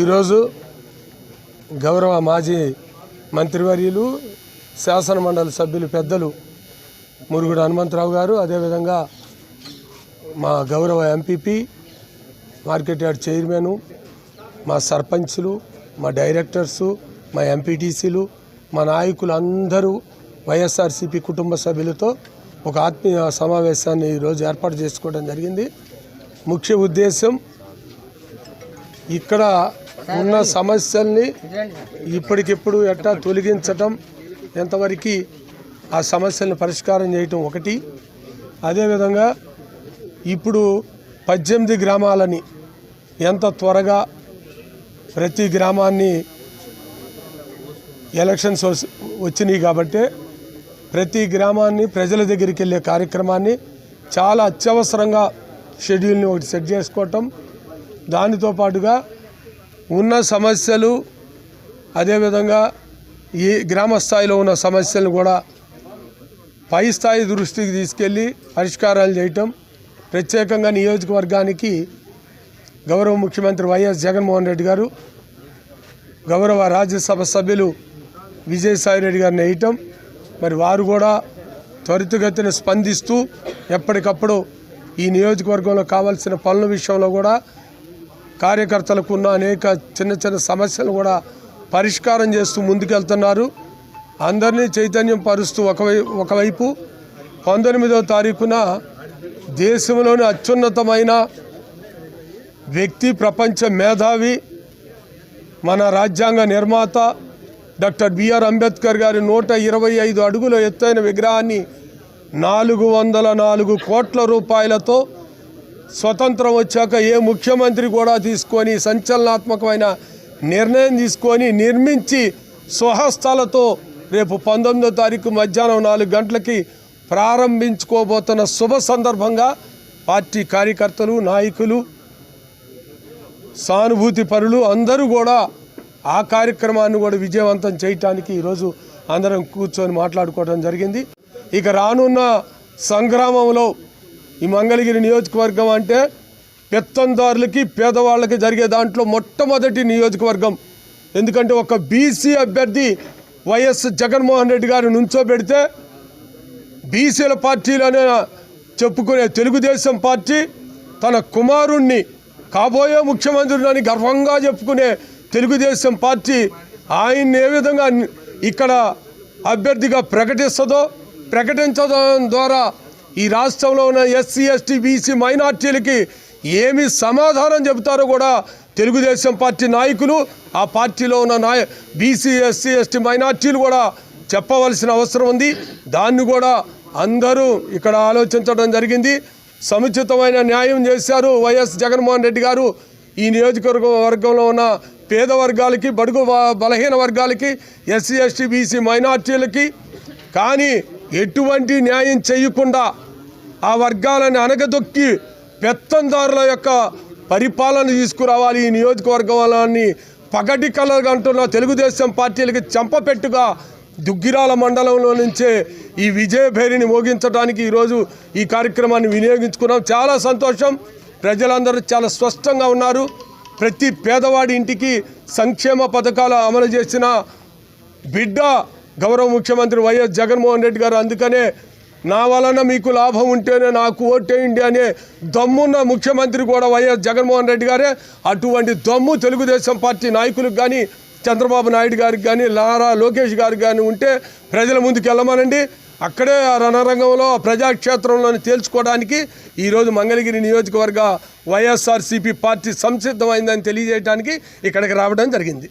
ఈరోజు గౌరవ మాజీ మంత్రివర్యులు శాసన మండలి సభ్యులు పెద్దలు మురుగుడు హనుమంతరావు గారు, అదేవిధంగా మా గౌరవ ఎంపీపీ, మార్కెట్ యార్డ్ చైర్మన్, మా సర్పంచ్లు, మా డైరెక్టర్సు, మా ఎంపీటీసీలు, మా నాయకులు అందరూ వైఎస్ఆర్సీపీ కుటుంబ సభ్యులతో ఒక ఆత్మీయ సమావేశాన్ని ఈరోజు ఏర్పాటు చేసుకోవడం జరిగింది. ముఖ్య ఉద్దేశం ఇక్కడ ఉన్న సమస్యల్ని ఇప్పటికిప్పుడు ఎట్టా తొలగించటం, ఎంతవరకు ఆ సమస్యలను పరిష్కారం చేయటం ఒకటి. అదేవిధంగా ఇప్పుడు 18 గ్రామాలని ఎంత త్వరగా ప్రతి గ్రామాన్ని ఎలక్షన్స్ వచ్చినాయి కాబట్టి ప్రతి గ్రామాన్ని ప్రజల దగ్గరికి వెళ్ళే కార్యక్రమాన్ని చాలా అత్యవసరంగా షెడ్యూల్ని ఒకటి సెట్ చేసుకోవటం, దానితో పాటుగా ఉన్న సమస్యలు అదేవిధంగా ఈ గ్రామ స్థాయిలో ఉన్న సమస్యలను కూడా పై స్థాయి దృష్టికి తీసుకెళ్ళి పరిష్కారాలు చేయటం. ప్రత్యేకంగా నియోజకవర్గానికి గౌరవ ముఖ్యమంత్రి వైఎస్ జగన్మోహన్ రెడ్డి గారు, గౌరవ రాజ్యసభ సభ్యులు విజయసాయిరెడ్డి గారిని వేయటం, మరి వారు కూడా త్వరితగతిన స్పందిస్తూ ఎప్పటికప్పుడు ఈ నియోజకవర్గంలో కావాల్సిన పనుల విషయంలో కూడా కార్యకర్తలకు ఉన్న అనేక చిన్న చిన్న సమస్యలు కూడా పరిష్కారం చేస్తూ ముందుకెళ్తున్నారు. అందరినీ చైతన్యం పరుస్తూ ఒకవైపు 19వ తారీఖున దేశంలోని అత్యున్నతమైన వ్యక్తి, ప్రపంచ మేధావి, మన రాజ్యాంగ నిర్మాత డాక్టర్ బిఆర్ అంబేద్కర్ గారి 125 అడుగుల ఎత్తైన విగ్రహాన్ని 404 కోట్ల రూపాయలతో స్వతంత్రం వచ్చాక ఏ ముఖ్యమంత్రి కూడా తీసుకొని సంచలనాత్మకమైన నిర్ణయం తీసుకొని నిర్మించి స్వహస్తాలతో రేపు 19వ తారీఖు మధ్యాహ్నం 4 గంటలకి ప్రారంభించుకోబోతున్న శుభ సందర్భంగా పార్టీ కార్యకర్తలు, నాయకులు, సానుభూతి పరులు అందరూ కూడా ఆ కార్యక్రమాన్ని కూడా విజయవంతం చేయటానికి ఈరోజు అందరం కూర్చొని మాట్లాడుకోవడం జరిగింది. ఇక రానున్న సంగ్రామంలో ఈ మంగళగిరి నియోజకవర్గం అంటే పెత్తందారులకి, పేదవాళ్ళకి జరిగే దాంట్లో మొట్టమొదటి నియోజకవర్గం. ఎందుకంటే ఒక బీసీ అభ్యర్థి వైఎస్ జగన్మోహన్ రెడ్డి గారు నుంచోబెడితే బీసీల పార్టీలోనే చెప్పుకునే తెలుగుదేశం పార్టీ తన కుమారుణ్ణి కాబోయే ముఖ్యమంత్రిని గర్వంగా చెప్పుకునే తెలుగుదేశం పార్టీ ఆయన్ని ఏ విధంగా ఇక్కడ అభ్యర్థిగా ప్రకటిస్తుందో, ప్రకటించడం ద్వారా ఈ రాష్ట్రంలో ఉన్న ఎస్సీ, ఎస్టీ, బీసీ మైనార్టీలకి ఏమి సమాధానం చెబుతారో కూడా తెలుగుదేశం పార్టీ నాయకులు, ఆ పార్టీలో ఉన్న బీసీ, ఎస్సీ, ఎస్టీ మైనార్టీలు కూడా చెప్పవలసిన అవసరం ఉంది. దాన్ని కూడా అందరూ ఇక్కడ ఆలోచించడం జరిగింది. సముచితమైన న్యాయం చేశారు వైఎస్ జగన్మోహన్ రెడ్డి గారు ఈ నియోజకవర్గంలో ఉన్న పేద వర్గాలకి, బడుగు బలహీన వర్గాలకి, ఎస్సీ, ఎస్టీ, బీసీ మైనార్టీలకి. కానీ ఎటువంటి న్యాయం చేయకుండా ఆ వర్గాలను అనగదొక్కి పెత్తందారుల యొక్క పరిపాలన తీసుకురావాలి. ఈ నియోజకవర్గాన్ని పగటి కలగా అంటున్న తెలుగుదేశం పార్టీలకి చెంపపెట్టుగా దుగ్గిరాల మండలంలో నుంచే ఈ విజయభేరిని మోగించడానికి ఈరోజు ఈ కార్యక్రమాన్ని వినియోగించుకున్నాం. చాలా సంతోషం. ప్రజలందరూ చాలా స్పష్టంగా ఉన్నారు. ప్రతి పేదవాడి ఇంటికి సంక్షేమ పథకాలు అమలు చేసిన బిడ్డ గౌరవ ముఖ్యమంత్రి వైఎస్ జగన్మోహన్ రెడ్డి గారు. అందుకనే నా వలన మీకు లాభం ఉంటేనే నాకు ఓటేయండి అనే దమ్మున్న ముఖ్యమంత్రి కూడా వైఎస్ జగన్మోహన్ రెడ్డి గారే. అటువంటి దమ్ము తెలుగుదేశం పార్టీ నాయకులకు కానీ, చంద్రబాబు నాయుడు గారికి కానీ, నారా లోకేష్ గారికి కానీ ఉంటే ప్రజల ముందుకు వెళ్ళమనండి. అక్కడే ఆ రణరంగంలో ప్రజాక్షేత్రంలోని తేల్చుకోవడానికి ఈరోజు మంగళగిరి నియోజకవర్గ వైఎస్ఆర్సీపీ పార్టీ సంసిద్ధమైందని తెలియజేయడానికి ఇక్కడికి రావడం జరిగింది.